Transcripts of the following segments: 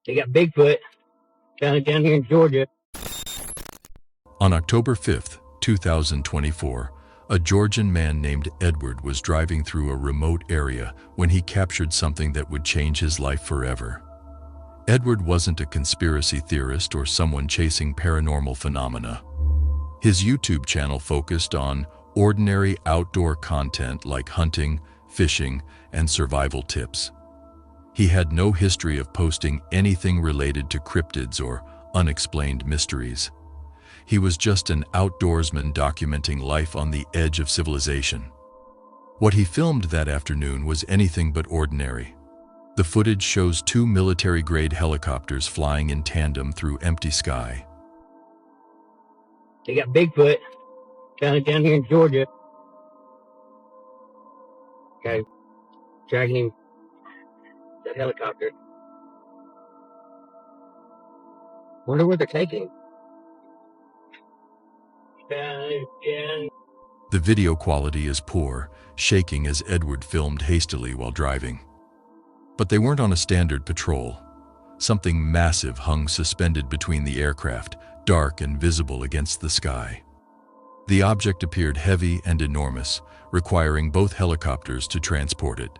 They got Bigfoot down here in Georgia. On October 5th, 2024, a Georgian man named Edward was driving through a remote area when he captured something that would change his life forever. Edward wasn't a conspiracy theorist or someone chasing paranormal phenomena. His YouTube channel focused on ordinary outdoor content like hunting, fishing, and survival tips. He had no history of posting anything related to cryptids or unexplained mysteries. He was just an outdoorsman documenting life on the edge of civilization. What he filmed that afternoon was anything but ordinary. The footage shows two military-grade helicopters flying in tandem through empty sky. They got Bigfoot down here in Georgia. Okay, dragging him, that helicopter. Wonder where they're taking him. The video quality is poor, shaking as Edward filmed hastily while driving. But they weren't on a standard patrol. Something massive hung suspended between the aircraft, dark and visible against the sky. The object appeared heavy and enormous, requiring both helicopters to transport it.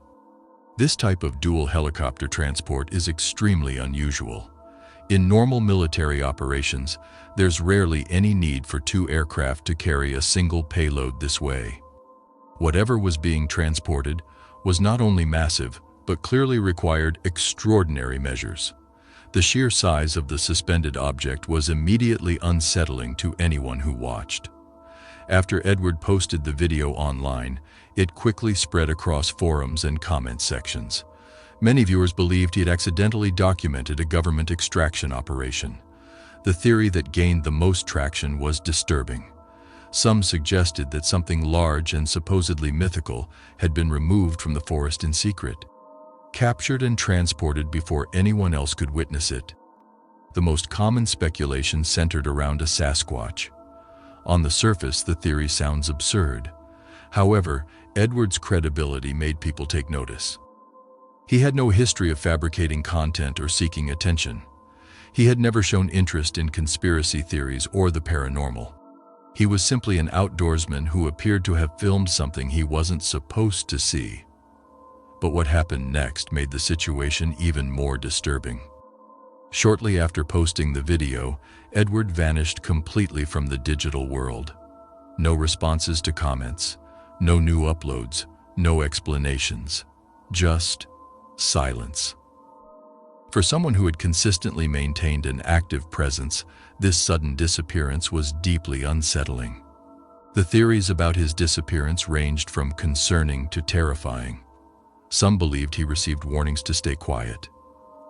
This type of dual helicopter transport is extremely unusual. In normal military operations, there's rarely any need for two aircraft to carry a single payload this way. Whatever was being transported was not only massive, but clearly required extraordinary measures. The sheer size of the suspended object was immediately unsettling to anyone who watched. After Edward posted the video online, it quickly spread across forums and comment sections. Many viewers believed he had accidentally documented a government extraction operation. The theory that gained the most traction was disturbing. Some suggested that something large and supposedly mythical had been removed from the forest in secret, captured and transported before anyone else could witness it. The most common speculation centered around a Sasquatch. On the surface, the theory sounds absurd. However, Edward's credibility made people take notice. He had no history of fabricating content or seeking attention. He had never shown interest in conspiracy theories or the paranormal. He was simply an outdoorsman who appeared to have filmed something he wasn't supposed to see. But what happened next made the situation even more disturbing. Shortly after posting the video, Edward vanished completely from the digital world. No responses to comments, no new uploads, no explanations, just silence. For someone who had consistently maintained an active presence, this sudden disappearance was deeply unsettling. The theories about his disappearance ranged from concerning to terrifying. Some believed he received warnings to stay quiet.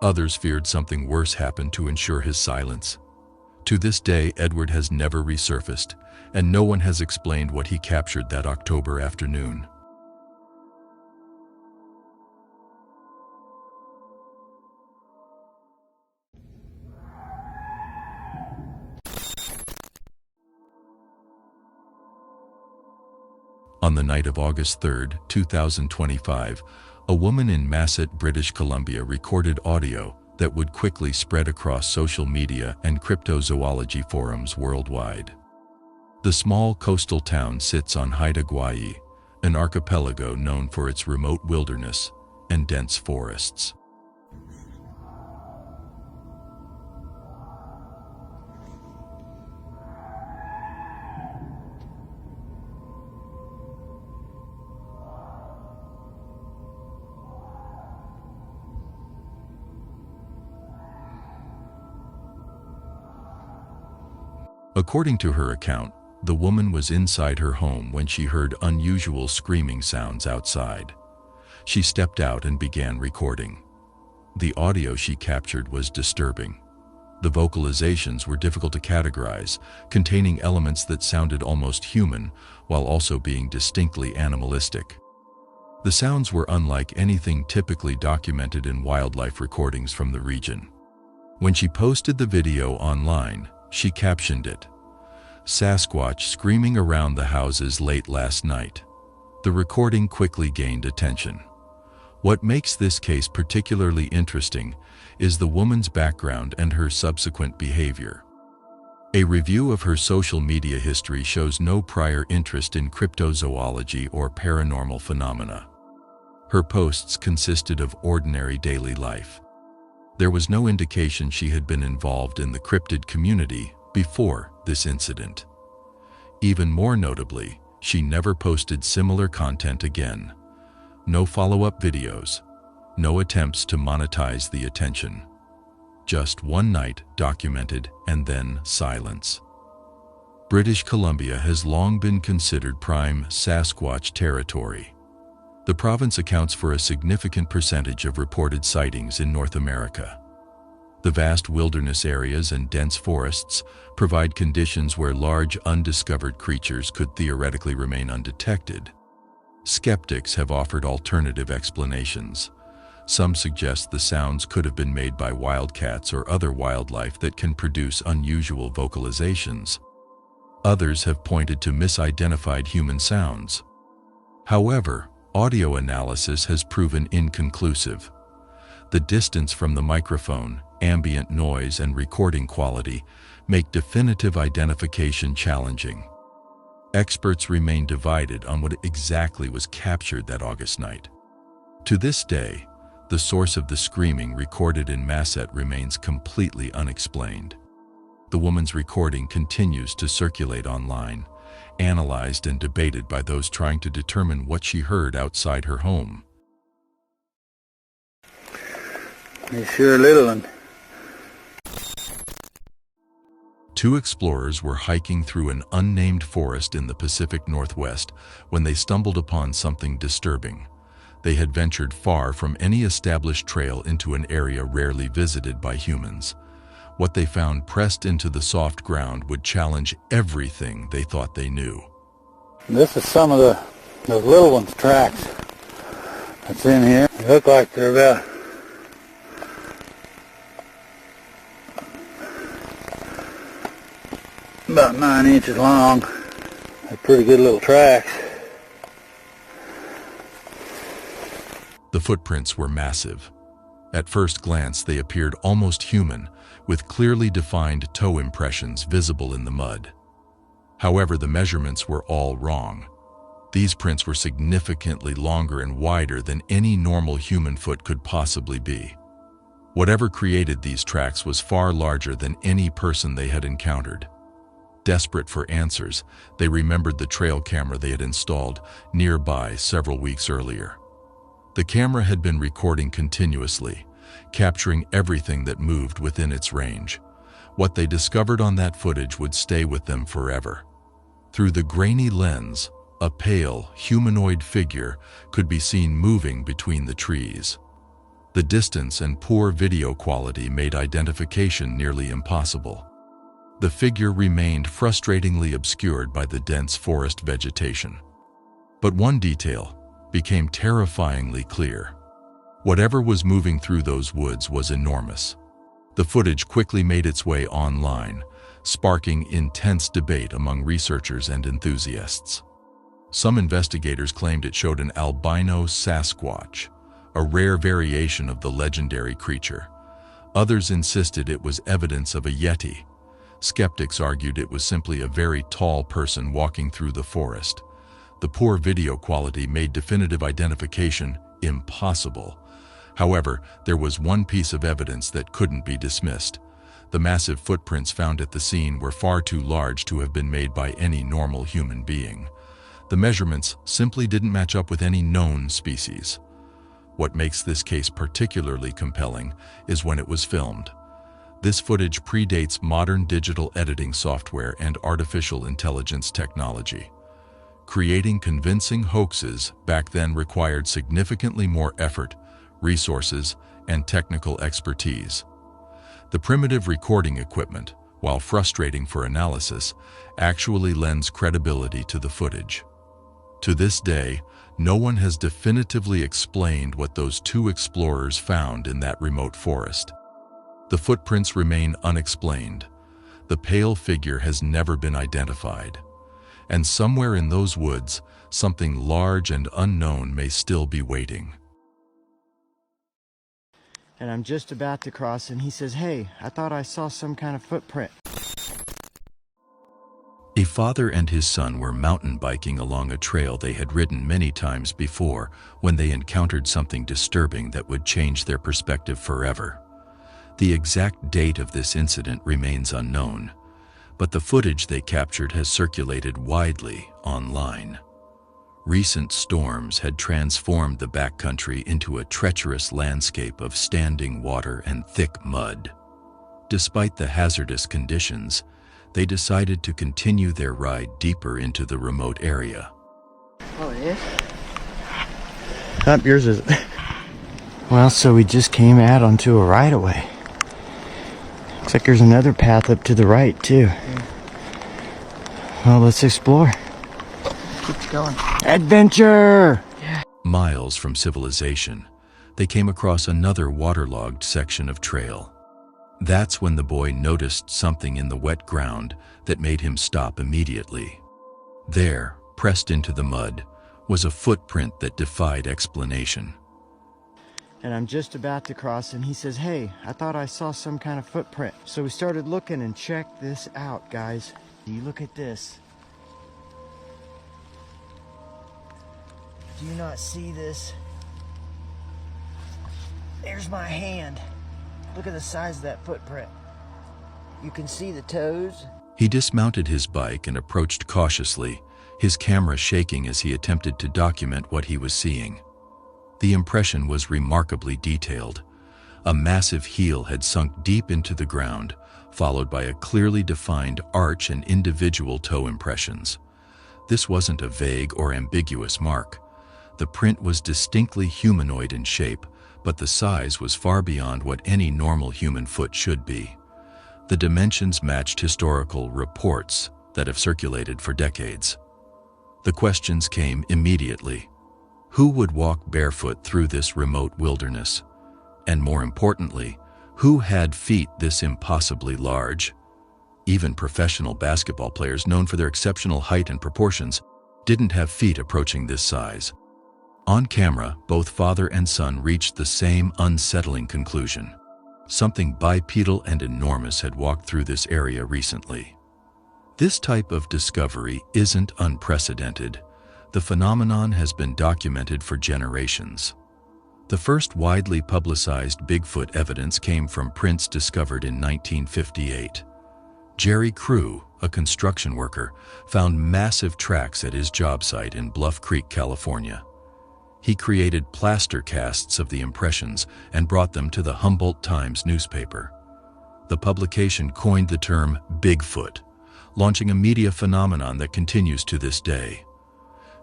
Others feared something worse happened to ensure his silence. To this day, Edward has never resurfaced, and no one has explained what he captured that October afternoon. On the night of August 3, 2025, a woman in Masset, British Columbia recorded audio that would quickly spread across social media and cryptozoology forums worldwide. The small coastal town sits on Haida Gwaii, an archipelago known for its remote wilderness and dense forests. According to her account, the woman was inside her home when she heard unusual screaming sounds outside. She stepped out and began recording. The audio she captured was disturbing. The vocalizations were difficult to categorize, containing elements that sounded almost human while also being distinctly animalistic. The sounds were unlike anything typically documented in wildlife recordings from the region. When she posted the video online, she captioned it, "Sasquatch screaming around the houses late last night." The recording quickly gained attention. What makes this case particularly interesting is the woman's background and her subsequent behavior. A review of her social media history shows no prior interest in cryptozoology or paranormal phenomena. Her posts consisted of ordinary daily life. There was no indication she had been involved in the cryptid community before this incident. Even more notably, she never posted similar content again. No follow-up videos, no attempts to monetize the attention. Just one night documented and then silence. British Columbia has long been considered prime Sasquatch territory. The province accounts for a significant percentage of reported sightings in North America. The vast wilderness areas and dense forests provide conditions where large undiscovered creatures could theoretically remain undetected. Skeptics have offered alternative explanations. Some suggest the sounds could have been made by wildcats or other wildlife that can produce unusual vocalizations. Others have pointed to misidentified human sounds. However, audio analysis has proven inconclusive. The distance from the microphone, ambient noise, and recording quality make definitive identification challenging. Experts remain divided on what exactly was captured that August night. To this day, the source of the screaming recorded in Masset remains completely unexplained. The woman's recording continues to circulate online, analyzed and debated by those trying to determine what she heard outside her home. He's sure a little one. Two explorers were hiking through an unnamed forest in the Pacific Northwest when they stumbled upon something disturbing. They had ventured far from any established trail into an area rarely visited by humans. What they found pressed into the soft ground would challenge everything they thought they knew. This is some of those little ones' tracks that's in here. They look like they're about 9 inches long. They're pretty good little tracks. The footprints were massive. At first glance, they appeared almost human, with clearly defined toe impressions visible in the mud. However, the measurements were all wrong. These prints were significantly longer and wider than any normal human foot could possibly be. Whatever created these tracks was far larger than any person they had encountered. Desperate for answers, they remembered the trail camera they had installed nearby several weeks earlier. The camera had been recording continuously, capturing everything that moved within its range. What they discovered on that footage would stay with them forever. Through the grainy lens, a pale, humanoid figure could be seen moving between the trees. The distance and poor video quality made identification nearly impossible. The figure remained frustratingly obscured by the dense forest vegetation. But one detail became terrifyingly clear. Whatever was moving through those woods was enormous. The footage quickly made its way online, sparking intense debate among researchers and enthusiasts. Some investigators claimed it showed an albino Sasquatch, a rare variation of the legendary creature. Others insisted it was evidence of a Yeti. Skeptics argued it was simply a very tall person walking through the forest. The poor video quality made definitive identification impossible. However, there was one piece of evidence that couldn't be dismissed. The massive footprints found at the scene were far too large to have been made by any normal human being. The measurements simply didn't match up with any known species. What makes this case particularly compelling is when it was filmed. This footage predates modern digital editing software and artificial intelligence technology. Creating convincing hoaxes back then required significantly more effort, resources, and technical expertise. The primitive recording equipment, while frustrating for analysis, actually lends credibility to the footage. To this day, no one has definitively explained what those two explorers found in that remote forest. The footprints remain unexplained. The pale figure has never been identified. And somewhere in those woods, something large and unknown may still be waiting. And I'm just about to cross, and he says, "Hey, I thought I saw some kind of footprint." A father and his son were mountain biking along a trail they had ridden many times before when they encountered something disturbing that would change their perspective forever. The exact date of this incident remains unknown, but the footage they captured has circulated widely online. Recent storms had transformed the backcountry into a treacherous landscape of standing water and thick mud. Despite the hazardous conditions, they decided to continue their ride deeper into the remote area. Oh, it is? Yours is. Well, so we just came out onto a right-of-way. Looks like there's another path up to the right, too. Well, let's explore. Keep going. Adventure! Yeah. Miles from civilization, they came across another waterlogged section of trail. That's when the boy noticed something in the wet ground that made him stop immediately. There, pressed into the mud, was a footprint that defied explanation. And I'm just about to cross, and he says, "Hey, I thought I saw some kind of footprint." So we started looking, and check this out, guys. You look at this. Do you not see this? There's my hand. Look at the size of that footprint. You can see the toes. He dismounted his bike and approached cautiously, his camera shaking as he attempted to document what he was seeing. The impression was remarkably detailed. A massive heel had sunk deep into the ground, followed by a clearly defined arch and individual toe impressions. This wasn't a vague or ambiguous mark. The print was distinctly humanoid in shape, but the size was far beyond what any normal human foot should be. The dimensions matched historical reports that have circulated for decades. The questions came immediately. Who would walk barefoot through this remote wilderness? And more importantly, who had feet this impossibly large? Even professional basketball players known for their exceptional height and proportions didn't have feet approaching this size. On camera, both father and son reached the same unsettling conclusion. Something bipedal and enormous had walked through this area recently. This type of discovery isn't unprecedented. The phenomenon has been documented for generations. The first widely publicized Bigfoot evidence came from prints discovered in 1958. Jerry Crew, a construction worker, found massive tracks at his job site in Bluff Creek, California. He created plaster casts of the impressions and brought them to the Humboldt Times newspaper. The publication coined the term Bigfoot, launching a media phenomenon that continues to this day.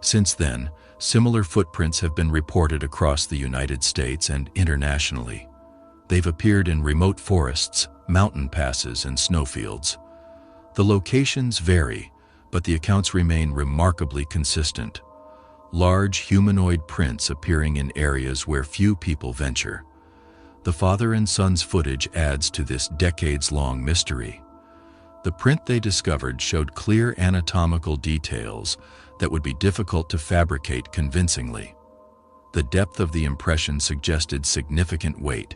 Since then, similar footprints have been reported across the United States and internationally. They've appeared in remote forests, mountain passes, and snowfields. The locations vary, but the accounts remain remarkably consistent. Large humanoid prints appearing in areas where few people venture. The father and son's footage adds to this decades-long mystery. The print they discovered showed clear anatomical details that would be difficult to fabricate convincingly. The depth of the impression suggested significant weight,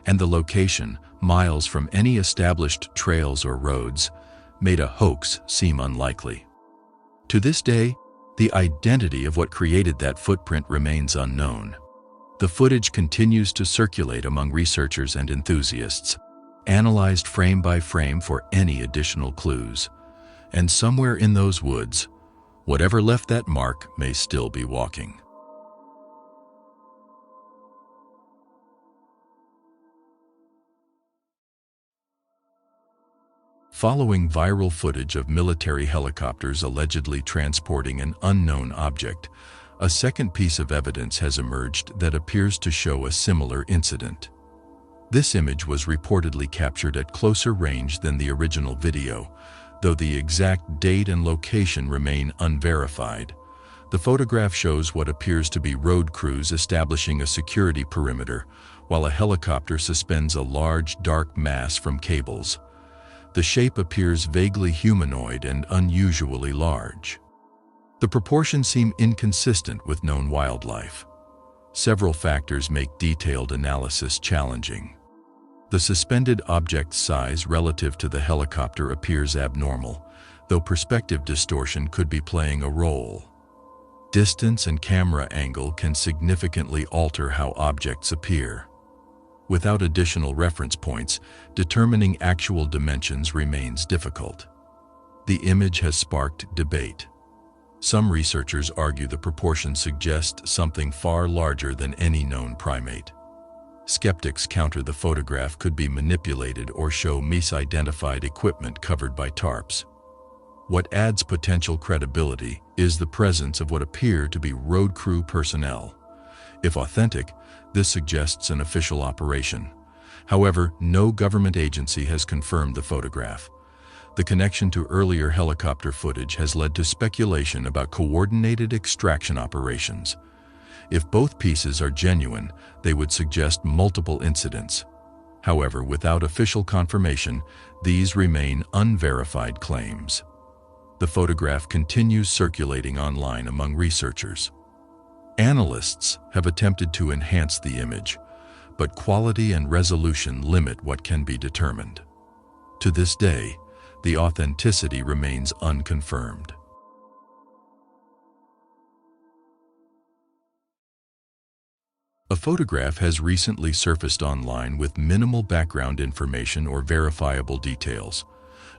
and the location, miles from any established trails or roads, made a hoax seem unlikely. To this day, the identity of what created that footprint remains unknown. The footage continues to circulate among researchers and enthusiasts, analyzed frame by frame for any additional clues. And somewhere in those woods, whatever left that mark may still be walking. Following viral footage of military helicopters allegedly transporting an unknown object, a second piece of evidence has emerged that appears to show a similar incident. This image was reportedly captured at closer range than the original video, though the exact date and location remain unverified. The photograph shows what appears to be road crews establishing a security perimeter, while a helicopter suspends a large dark mass from cables. The shape appears vaguely humanoid and unusually large. The proportions seem inconsistent with known wildlife. Several factors make detailed analysis challenging. The suspended object's size relative to the helicopter appears abnormal, though perspective distortion could be playing a role. Distance and camera angle can significantly alter how objects appear. Without additional reference points, determining actual dimensions remains difficult. The image has sparked debate. Some researchers argue the proportions suggest something far larger than any known primate. Skeptics counter the photograph could be manipulated or show misidentified equipment covered by tarps. What adds potential credibility is the presence of what appear to be road crew personnel. If authentic, this suggests an official operation. However, no government agency has confirmed the photograph. The connection to earlier helicopter footage has led to speculation about coordinated extraction operations. If both pieces are genuine, they would suggest multiple incidents. However, without official confirmation, these remain unverified claims. The photograph continues circulating online among researchers. Analysts have attempted to enhance the image, but quality and resolution limit what can be determined. To this day, the authenticity remains unconfirmed. A photograph has recently surfaced online with minimal background information or verifiable details.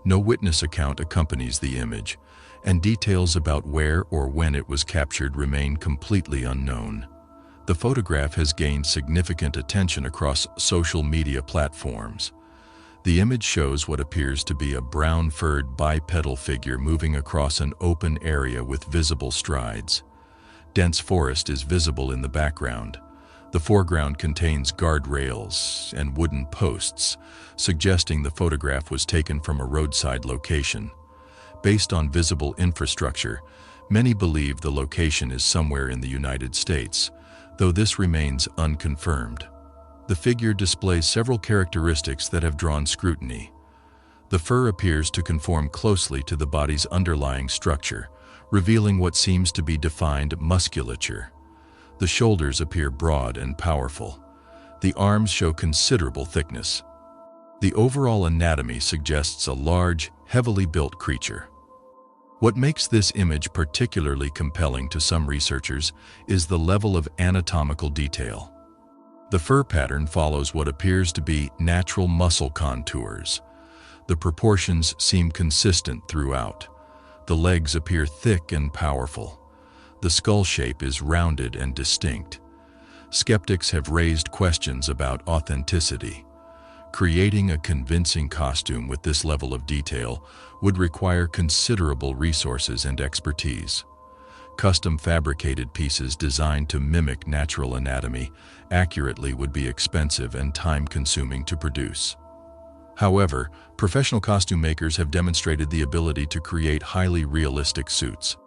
No witness account accompanies the image, and details about where or when it was captured remain completely unknown. The photograph has gained significant attention across social media platforms. The image shows what appears to be a brown-furred bipedal figure moving across an open area with visible strides. Dense forest is visible in the background. The foreground contains guardrails and wooden posts, suggesting the photograph was taken from a roadside location. Based on visible infrastructure, many believe the location is somewhere in the United States, though this remains unconfirmed. The figure displays several characteristics that have drawn scrutiny. The fur appears to conform closely to the body's underlying structure, revealing what seems to be defined musculature. The shoulders appear broad and powerful. The arms show considerable thickness. The overall anatomy suggests a large, heavily built creature. What makes this image particularly compelling to some researchers is the level of anatomical detail. The fur pattern follows what appears to be natural muscle contours. The proportions seem consistent throughout. The legs appear thick and powerful. The skull shape is rounded and distinct. Skeptics have raised questions about authenticity. Creating a convincing costume with this level of detail would require considerable resources and expertise. Custom fabricated pieces designed to mimic natural anatomy accurately would be expensive and time-consuming to produce. However, professional costume makers have demonstrated the ability to create highly realistic suits.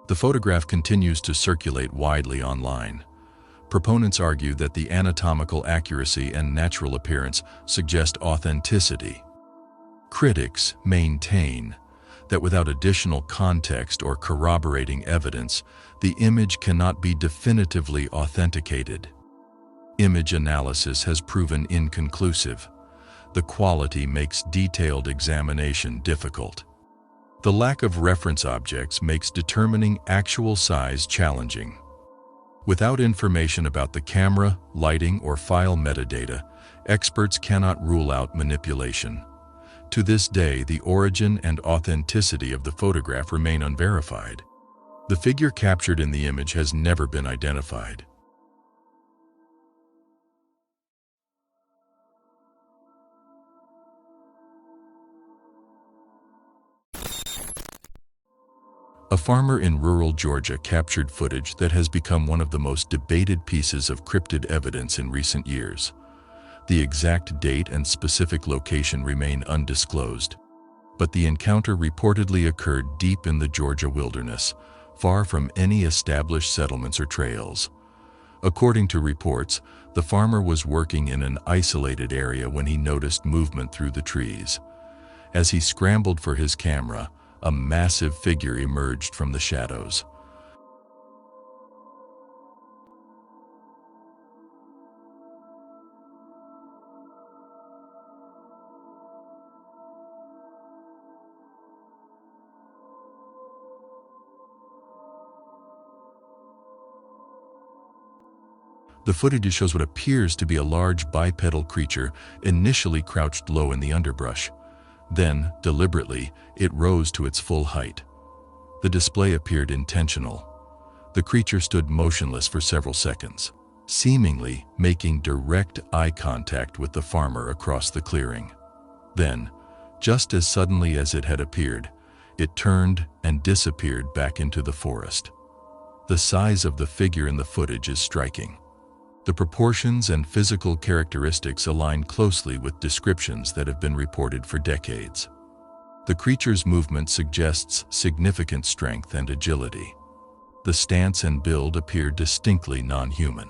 The photograph continues to circulate widely online. Proponents argue that the anatomical accuracy and natural appearance suggest authenticity. Critics maintain that without additional context or corroborating evidence, the image cannot be definitively authenticated. Image analysis has proven inconclusive. The quality makes detailed examination difficult. The lack of reference objects makes determining actual size challenging. Without information about the camera, lighting, or file metadata, experts cannot rule out manipulation. To this day, the origin and authenticity of the photograph remain unverified. The figure captured in the image has never been identified. A farmer in rural Georgia captured footage that has become one of the most debated pieces of cryptid evidence in recent years. The exact date and specific location remain undisclosed, but the encounter reportedly occurred deep in the Georgia wilderness, far from any established settlements or trails. According to reports, the farmer was working in an isolated area when he noticed movement through the trees. As he scrambled for his camera, a massive figure emerged from the shadows. The footage shows what appears to be a large bipedal creature initially crouched low in the underbrush. Then, deliberately, it rose to its full height. The display appeared intentional. The creature stood motionless for several seconds, seemingly making direct eye contact with the farmer across the clearing. Then, just as suddenly as it had appeared, it turned and disappeared back into the forest. The size of the figure in the footage is striking. The proportions and physical characteristics align closely with descriptions that have been reported for decades. The creature's movement suggests significant strength and agility. The stance and build appear distinctly non-human.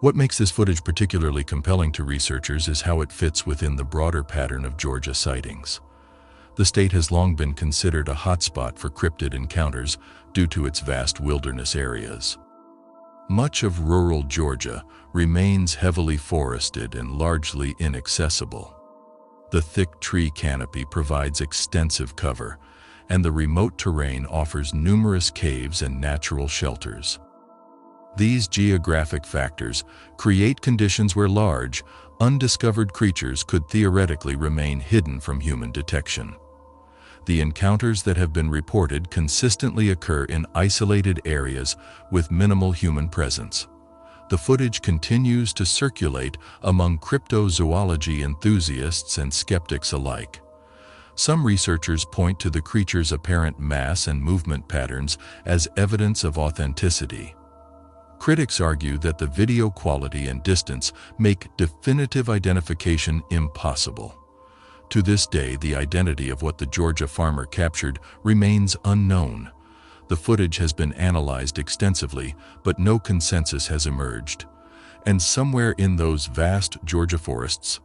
What makes this footage particularly compelling to researchers is how it fits within the broader pattern of Georgia sightings. The state has long been considered a hotspot for cryptid encounters due to its vast wilderness areas. Much of rural Georgia remains heavily forested and largely inaccessible. The thick tree canopy provides extensive cover, and the remote terrain offers numerous caves and natural shelters. These geographic factors create conditions where large, undiscovered creatures could theoretically remain hidden from human detection. The encounters that have been reported consistently occur in isolated areas with minimal human presence. The footage continues to circulate among cryptozoology enthusiasts and skeptics alike. Some researchers point to the creature's apparent mass and movement patterns as evidence of authenticity. Critics argue that the video quality and distance make definitive identification impossible. To this day, the identity of what the Georgia farmer captured remains unknown. The footage has been analyzed extensively, but no consensus has emerged. And somewhere in those vast Georgia forests,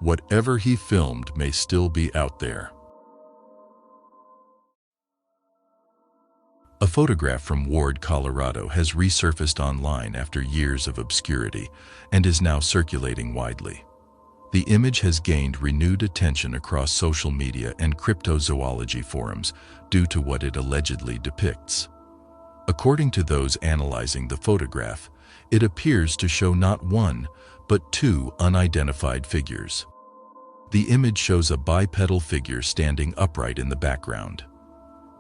whatever he filmed may still be out there. A photograph from Ward, Colorado has resurfaced online after years of obscurity and is now circulating widely. The image has gained renewed attention across social media and cryptozoology forums due to what it allegedly depicts. According to those analyzing the photograph, it appears to show not one, but two unidentified figures. The image shows a bipedal figure standing upright in the background.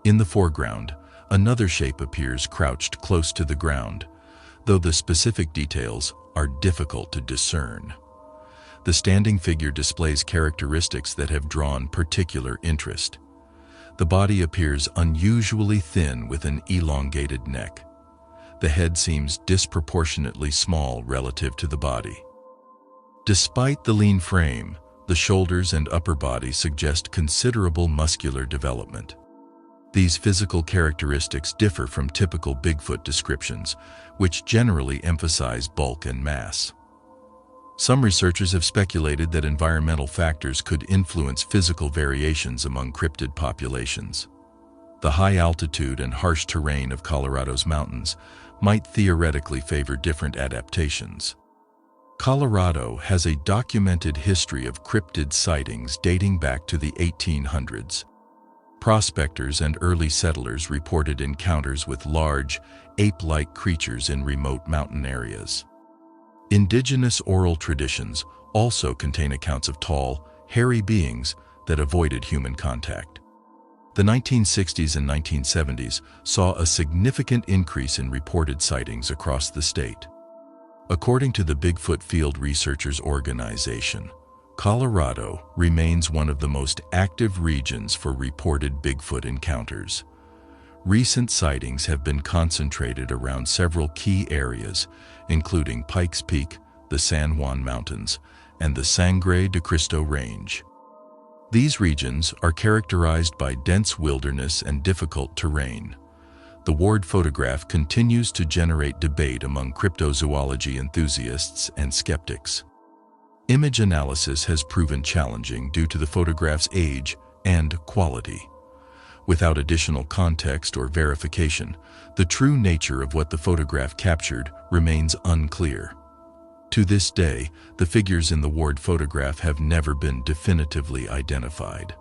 In the foreground, another shape appears crouched close to the ground, though the specific details are difficult to discern. The standing figure displays characteristics that have drawn particular interest. The body appears unusually thin with an elongated neck. The head seems disproportionately small relative to the body. Despite the lean frame, the shoulders and upper body suggest considerable muscular development. These physical characteristics differ from typical Bigfoot descriptions, which generally emphasize bulk and mass. Some researchers have speculated that environmental factors could influence physical variations among cryptid populations. The high altitude and harsh terrain of Colorado's mountains might theoretically favor different adaptations. Colorado has a documented history of cryptid sightings dating back to the 1800s. Prospectors and early settlers reported encounters with large, ape-like creatures in remote mountain areas. Indigenous oral traditions also contain accounts of tall, hairy beings that avoided human contact. The 1960s and 1970s saw a significant increase in reported sightings across the state. According to the Bigfoot Field Researchers Organization, Colorado remains one of the most active regions for reported Bigfoot encounters. Recent sightings have been concentrated around several key areas, including Pikes Peak, the San Juan Mountains, and the Sangre de Cristo Range. These regions are characterized by dense wilderness and difficult terrain. The Ward photograph continues to generate debate among cryptozoology enthusiasts and skeptics. Image analysis has proven challenging due to the photograph's age and quality. Without additional context or verification, the true nature of what the photograph captured remains unclear. To this day, the figures in the Ward photograph have never been definitively identified.